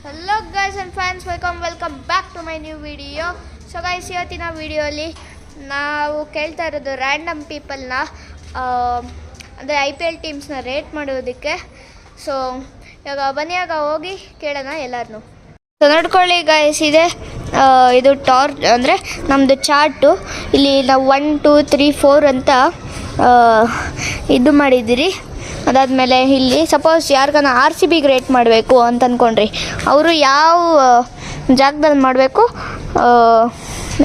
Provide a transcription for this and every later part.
Hello guys and fans, welcome back to my new video. So guys, ಇವತ್ತಿನ ವಿಡಿಯೋಲಿ ನಾವು ಕೇಳ್ತಾ ಇರೋದು ರ್ಯಾಂಡಮ್ ಪೀಪಲ್ನ ಅಂದರೆ IPL ಟೀಮ್ಸ್ನ ರೇಟ್ ಮಾಡೋದಕ್ಕೆ. ಸೊ ಇವಾಗ ಬನ್ನಿಯಾಗ ಹೋಗಿ ಕೇಳೋಣ ಎಲ್ಲರನ್ನೂ. ಸೊ ನೋಡ್ಕೊಳ್ಳಿ ಗೈಸ್, ಇದು ಟಾರ್ಚ್ ಅಂದರೆ ನಮ್ಮದು ಚಾರ್ಟು. ಇಲ್ಲಿ ನಾವು 1 2 3 4 ಅಂತ ಇದು ಮಾಡಿದ್ದೀರಿ. ಅದಾದಮೇಲೆ ಇಲ್ಲಿ ಸಪೋಸ್ ಯಾರಿಗಾನ RCBಗೆ ರೇಟ್ ಮಾಡಬೇಕು ಅಂತ ಅಂದ್ಕೊಂಡ್ರಿ, ಅವರು ಯಾವ ಜಾಗದಲ್ಲಿ ಮಾಡಬೇಕು,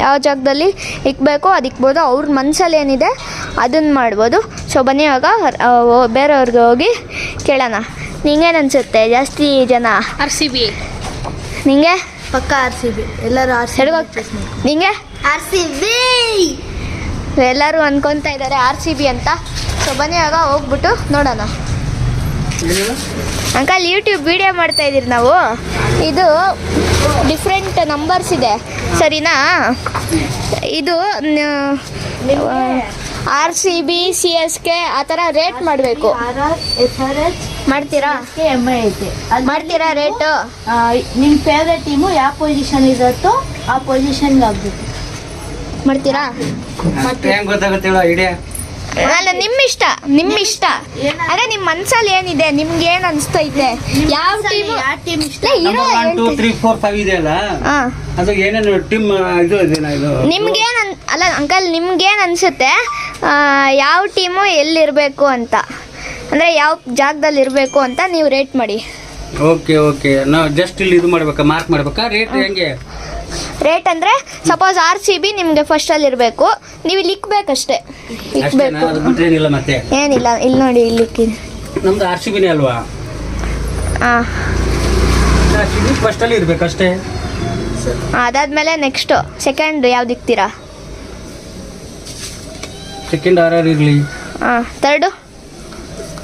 ಯಾವ ಜಾಗದಲ್ಲಿ ಇಕ್ಬೇಕು ಅದು ಇಕ್ಬೋದು. ಅವ್ರ ಮನಸ್ಸಲ್ಲಿ ಏನಿದೆ ಅದನ್ನು ಮಾಡ್ಬೋದು. ಸೊ ಬನ್ನಿ ಇವಾಗ ಬೇರೆಯವ್ರಿಗೆ ಹೋಗಿ ಕೇಳೋಣ. ನಿಂಗೇನು ಅನಿಸುತ್ತೆ? ಜಾಸ್ತಿ ಜನ RCB. ನಿಂಗೆ ಪಕ್ಕ RCB. ಎಲ್ಲರೂ ನಿಂಗೆ RCB ಎಲ್ಲರೂ ಅನ್ಕೊತಾ ಇದ್ದಾರೆ RCB ಅಂತ. ಸೊ ಬನ್ನಿ ಇವಾಗ ಹೋಗ್ಬಿಟ್ಟು ನೋಡೋಣ. ಅಂಕಲ್, ಯೂಟ್ಯೂಬ್ ವಿಡಿಯೋ ಮಾಡ್ತಾ ಇದ್ದೀರಿ ನಾವು. ಇದು ಡಿಫ್ರೆಂಟ್ ನಂಬರ್ಸ್ ಇದೆ, ಸರಿನಾ? ಇದು RCB CSK ಆ ಥರ ರೇಟ್ ಮಾಡಬೇಕು. ಮಾಡ್ತೀರಾ? ಮಾಡ್ತೀರಾ ರೇಟು? ನಿಮ್ಮ ಫೇವ್ರೆಟ್ ಟೀಮು ಯಾವ ಪೊಸಿಷನ್ ಇರುತ್ತೋ ಆ ಪೊಸಿಷನ್ಗೆ ಆಗ್ಬೇಕು. ಮಾಡ್ತೀರಾ? ಅಲ್ಲ, ನಿಮ್ಮ ಇಷ್ಟ ಅದೇ ನಿಮ್ಮ ಮನ್ಸಲ್ಲಿ ಏನಿದೆ, ನಿಮ್ಗೆ ಏನು ಅನಿಸ್ತೈತೆ, ಯಾವ ಟೀಮ್ ಇಷ್ಟ ನಿಮ್ಗೇನು ಅಲ್ಲ ಅಂಕಲ್, ನಿಮ್ಗೇನು ಅನಿಸುತ್ತೆ ಯಾವ ಟೀಮು ಎಲ್ಲಿರಬೇಕು ಅಂತ, ಅಂದರೆ ಯಾವ ಜಾಗದಲ್ಲಿ ಇರಬೇಕು ಅಂತ ನೀವು ರೇಟ್ ಮಾಡಿ. ಓಕೆ ನಾವು ಜಸ್ಟ್ ಇಲ್ಲಿ ಇದು ಮಾಡ್ಬೇಕಾ, ಮಾರ್ಕ್ ಮಾಡ್ಬೇಕಾ? ರೇಟ್ ಹೆಂಗೆ? ರೇಟ್ ಅಂದರೆ ಸಪೋಸ್ RCB ನಿಮಗೆ ಫಸ್ಟಲ್ಲಿ ಇರಬೇಕು, ನೀವು ಇಲ್ಲಿ ಇಕ್ಬೇಕಷ್ಟೇ. ಇಕ್ಬೇಕು, ಮತ್ತೆ ಏನಿಲ್ಲ. ಇಲ್ಲಿ ನೋಡಿ, ಇಲ್ಲಿ ನಮ್ದು RCBನೇ ಅಲ್ವಾ? ಹಾಂ, ಫಸ್ಟಲ್ಲಿ ಇರಬೇಕಷ್ಟೇ. ಅದಾದಮೇಲೆ ನೆಕ್ಸ್ಟು ಸೆಕೆಂಡ್ ಯಾವ್ದು ಇಕ್ತೀರಾ? ಸೆಕೆಂಡ್ RR ಇರಲಿ. ಹಾಂ,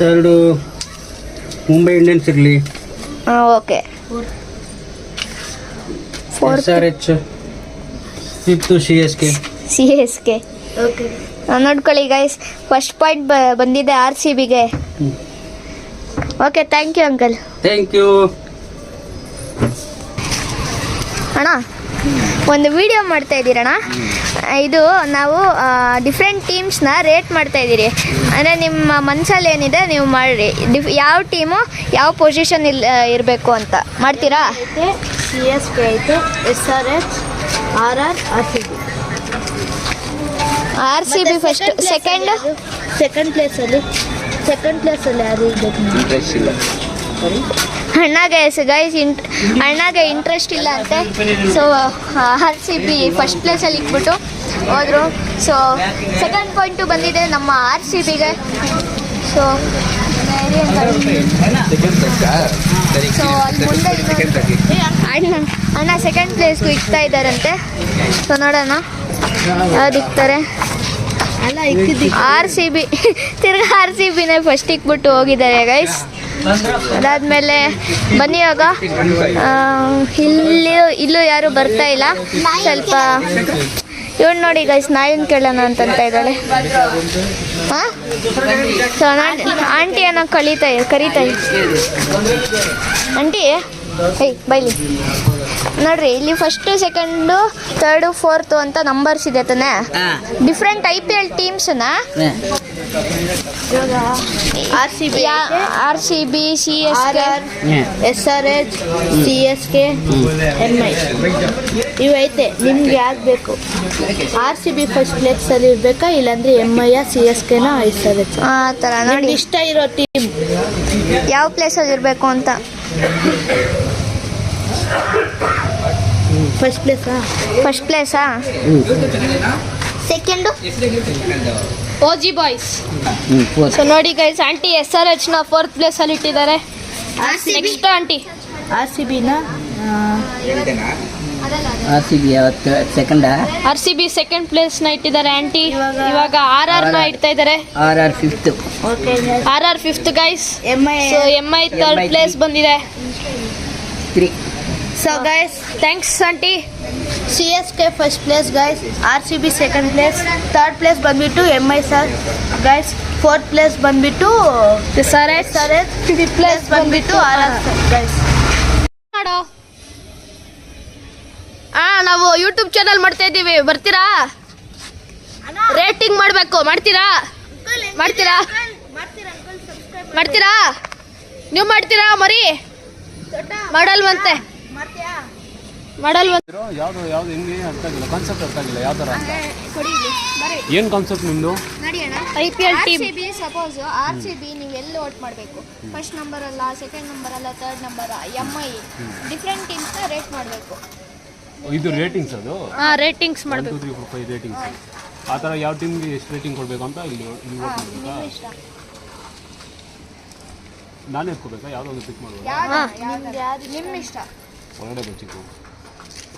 ಥರ್ಡು ಮುಂಬೈ ಇಂಡಿಯನ್ಸ್ ಇರಲಿ. ಹಾಂ, okay. SRH, fifth CSK. Okay, ನೋಡ್ಕೊಳ್ಳಿ ಗೈಸ್, ಫಸ್ಟ್ ಪಾಯಿಂಟ್ ಬಂದಿದೆ RCBಗೆ. Okay, thank you uncle. Thank you ಅಣ್ಣ. ಒಂದು ವಿಡಿಯೋ ಮಾಡ್ತಾ ಇದ್ದೀರಣ್ಣ. ಇದು ನಾವು ಡಿಫ್ರೆಂಟ್ ಟೀಮ್ಸ್ನ ರೇಟ್ ಮಾಡ್ತಾ ಇದ್ದೀರಿ. ಅಂದರೆ ನಿಮ್ಮ ಮನಸ್ಸಲ್ಲಿ ಏನಿದೆ ನೀವು ಮಾಡಿರಿ. ಯಾವ ಟೀಮು ಯಾವ ಪೊಸಿಷನ್ ಇರಬೇಕು ಅಂತ ಮಾಡ್ತೀರಾ? CSK ಐತೆ, SRH, RR, RCB first. Second ಪ್ಲೇಸಲ್ಲಿ ಯಾರು ಇರಬೇಕು? ಅಣ್ಣಗೆ ಅಣ್ಣಗೆ ಇಂಟ್ರೆಸ್ಟ್ ಇಲ್ಲ ಅಂತೆ. ಸೊ RCB ಫಸ್ಟ್ ಪ್ಲೇಸಲ್ಲಿ ಇಟ್ಬಿಟ್ಟು ಹೋದರು. ಸೊ ಸೆಕೆಂಡ್ ಪಾಯಿಂಟು ಬಂದಿದೆ ನಮ್ಮ RCBಗೆ. ಸೊ ಅಲ್ಲಿ ಮುಂದೆ ಅಣ್ಣ ಸೆಕೆಂಡ್ ಪ್ಲೇಸ್ಗೂ ಇಕ್ತಾ ಇದ್ದಾರಂತೆ. ಸೊ ನೋಡೋಣ ಯಾವ್ದು ಇಕ್ತಾರೆ. RCB ತಿರ್ಗಾ RCBನೇ ಫಸ್ಟ್ ಇಕ್ಬಿಟ್ಟು ಹೋಗಿದ್ದಾರೆ ಗೈಸ್. ಅದಾದಮೇಲೆ ಬನ್ನಿ ಇವಾಗ ಇಲ್ಲೂ ಯಾರು ಬರ್ತಾ ಇಲ್ಲ. ಸ್ವಲ್ಪ ಇವಳು ನೋಡಿ ಗೈಸ್, ನಾಯಿನ ಕೇಳೋಣ ಅಂತಂತ ಇದ್ದಾಳೆ. ಹಾಂ, ಸೊ ಆಂಟಿಯನ್ನು ಕರೀತಾ ಆಂಟಿ, ಬೈಲಿ ನೋಡ್ರಿ. ಇಲ್ಲಿ ಫಸ್ಟು ಸೆಕೆಂಡು ಥರ್ಡು ಫೋರ್ತು ಅಂತ ನಂಬರ್ಸ್ ಇದೆ ತಾನೆ. Different IPL ಟೀಮ್ಸ್ನ RCB CSK SRH CSK MI ಇವೈತೆ. ನಿಮ್ಗೆ ಯಾಕೆ ಬೇಕು? RCB ಫಸ್ಟ್ ಪ್ಲೇಸಲ್ಲಿ ಇರಬೇಕಾ, ಇಲ್ಲಾಂದ್ರೆ MI CSKನ SRH? ಆ ಥರ ನೋಡಿ, ಇಷ್ಟ ಇರೋ ಟೀಮ್ ಯಾವ ಪ್ಲೇಸಲ್ಲಿ ಇರಬೇಕು ಅಂತ. ಫಸ್ಟ್ ಪ್ಲೇಸಾ? Second OG boys. ಸೊ ನೋಡಿ ಗೈಸ್, ಆಂಟಿ SRHನ 4th ಪ್ಲೇಸಲ್ಲಿ ಇಟ್ಟಿದ್ದಾರೆ. ನೆಕ್ಸ್ಟ್ ಆಂಟಿ RCBನ RCB ಸೆಕೆಂಡ್ ಪ್ಲೇಸ್ನ ಇಟ್ಟಿದ್ದಾರೆ ಆಂಟಿ. ಇವಾಗ RRನ ಇಡ್ತಾ ಇದ್ದಾರೆ. RR 5th guys. So MI 3rd place ಬಂದಿದೆ. So guys, thanks aunty. CSK first place guys, RCB second place, third place ಬಂದ್ಬಿಟ್ಟು MI sir guys, fourth place ಬಂದ್ಬಿಟ್ಟು SRH, ಫಿಫ್ತ್ ಪ್ಲೇಸ್ ಬಂದ್ಬಿಟ್ಟು RR ಗೈಸ್. ನಾವು YouTube channel ಮಾಡ್ತಾ ಇದ್ದೀವಿ, ಬರ್ತೀರಾ? Rating ಮಾಡಬೇಕು, ಮಾಡ್ತೀರಾ? ನೀವು ಮಾಡ್ತೀರಾ? ಮರಿ ಮಾಡಲ್ವಂತೆ. ಯಾವ್ದು ಹೆಂಗೆ ಅರ್ಥ ಆಗಿಲ್ಲ, ಕಾನ್ಸೆಪ್ಟ್ ಅರ್ಥ ಆಗಿಲ್ಲ. ಯಾವ ಥರ ಏನು ಕಾನ್ಸೆಪ್ಟ್ ನಿಮ್ಮದು? IPL team. ಸಪೋಸ್ RCB ನೀವು ಎಲ್ಲಿ ವೋಟ್ ಮಾಡಬೇಕು, ಫಸ್ಟ್ ನಂಬರ್ ಅಲ್ಲ, ಸೆಕೆಂಡ್ ನಂಬರ್ ಅಲ್ಲ, ಥರ್ಡ್ ನಂಬರ್, MI ಡಿಫ್ರೆಂಟ್ ಟೀಮ್ಸ್ನ ರೇಟ್ ಮಾಡಬೇಕು. ಇದು ರೇಟಿಂಗ್ಸ್, ಅದು ರೇಟಿಂಗ್ಸ್ 1 2 3 4 5 ರೇಟಿಂಗ್ಸ್. ಆ ಥರ ಯಾವ ಟೀಮ್ಗೆ ಎಷ್ಟು ರೇಟಿಂಗ್ ಕೊಡಬೇಕು ಅಂತ ಇಲ್ಲಿ ವೋಟ್ ಮಾಡಬೇಕಾ? ನಾನೇ ಎತ್ಕೋಬೇಕಾ? ಯಾವುದೋ ಒಂದು ಪಿಕ್ ಮಾಡುವ, ನಿಮ್ಮ ಇಷ್ಟ. ಹೊರಗಡೆ ಬಚ್ಚಿತ್ತು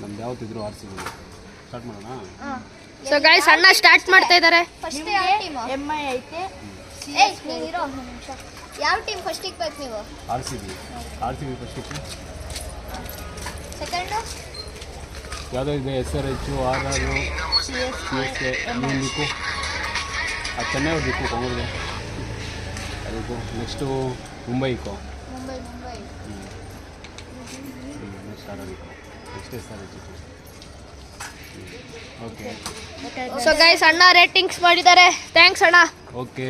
ನಮ್ದು ಯಾವತ್ತಿದ್ರು RCB. ಸ್ಟಾರ್ಟ್ ಮಾಡೋಣ. ಸೊ ಗೈಸ್, ಅಣ್ಣ ಸ್ಟಾರ್ಟ್ ಮಾಡ್ತಾ ಇದ್ದಾರೆ. ಫಸ್ಟ್ ಯಾವ ಟೀಮ್? MI ಐತೆ. ನೀವಿರೋ ಒಂದು ನಿಮಿಷ. ಯಾವ ಟೀಮ್ ಫಸ್ಟಿಗೆ ಬೇಕು ನೀವು? RCB ಫಸ್ಟಿಗೆ. ಸೆಕೆಂಡ್ ಯಾವುದೋ ಇದೆ, SRH, RR, CSK. ನೀವು ಬೇಕು ಅದು ಚೆನ್ನೈ ಅವ್ರು ಬೇಕು, ಕಾಂಗ್ರೆಸ್ ಅದಕ್ಕೂ. ನೆಕ್ಸ್ಟು ಮುಂಬೈಕೋ, ಮುಂಬೈ ನೆಕ್ಸ್ಟ್ RR ಇಕೋ, ನೆಕ್ಸ್ಟ್ SRH ಇಕೋ. ಓಕೆ ಸೊ ಗೈಸ್, ಅಣ್ಣ ರೇಟಿಂಗ್ಸ್ ಮಾಡಿದ್ದಾರೆ. ಥ್ಯಾಂಕ್ಸ್ ಅಣ್ಣ. ಓಕೆ.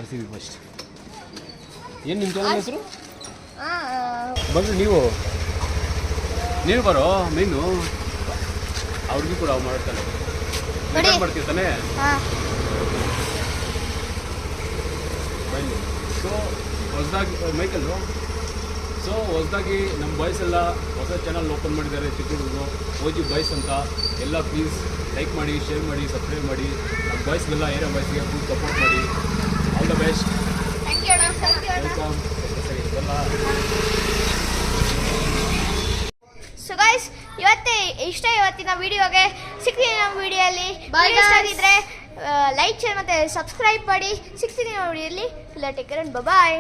RCB first. ಏನು ನಿಮ್ಮ ಚಾನಲ್ ಹೆಸರು? ಬಂದು ನೀವು ಬರೋ ಮೀನು ಅವ್ರಿಗೂ ಕೂಡ ಮಾಡ್ತಾನೆ, ಮಾಡ್ತೀವಿ ತಾನೇ. ಬನ್ನಿ. ಸೊ ಹೊಸದಾಗಿ ಮೈಕಲ್ಲು, ಸೊ ಹೊಸದಾಗಿ ನಮ್ಮ ಬಾಯ್ಸ್ ಎಲ್ಲ ಹೊಸ ಚಾನಲ್ ಓಪನ್ ಮಾಡಿದ್ದಾರೆ ಚಿಕ್ಕಹುಡುಗರು, OG ಬಾಯ್ಸ್ ಅಂತ. ಎಲ್ಲ ಪ್ಲೀಸ್ ಲೈಕ್ ಮಾಡಿ, ಶೇರ್ ಮಾಡಿ, ಸಬ್ಸ್ಕ್ರೈಬ್ ಮಾಡಿ. ನಮ್ಮ ಬಾಯ್ಸ್ಗೆಲ್ಲ ಏರಿಯಾ ಬಾಯ್ಸ್ಗೆ ಫುಲ್ ಸಪೋರ್ಟ್ ಮಾಡಿ. All the best. Thank you ಅಣ್ಣ. ವೆಲ್ಕಮ್. ಎಲ್ಲ ಸೊ ಗೈಸ್, ಇವತ್ತಿನ ವಿಡಿಯೋಗೆ ಸಿಗ್ತೀನಿ. ನಮ್ಮ ವಿಡಿಯೋಲಿ ಇಷ್ಟ ಆಗಿದ್ರೆ ಲೈಕ್ ಶೇರ್ ಮತ್ತು ಸಬ್ಸ್ಕ್ರೈಬ್ ಮಾಡಿ. ಸಿಗ್ತೀನಿ ನಮ್ಮ ವಿಡಿಯೋಲಿ. Take care and bye.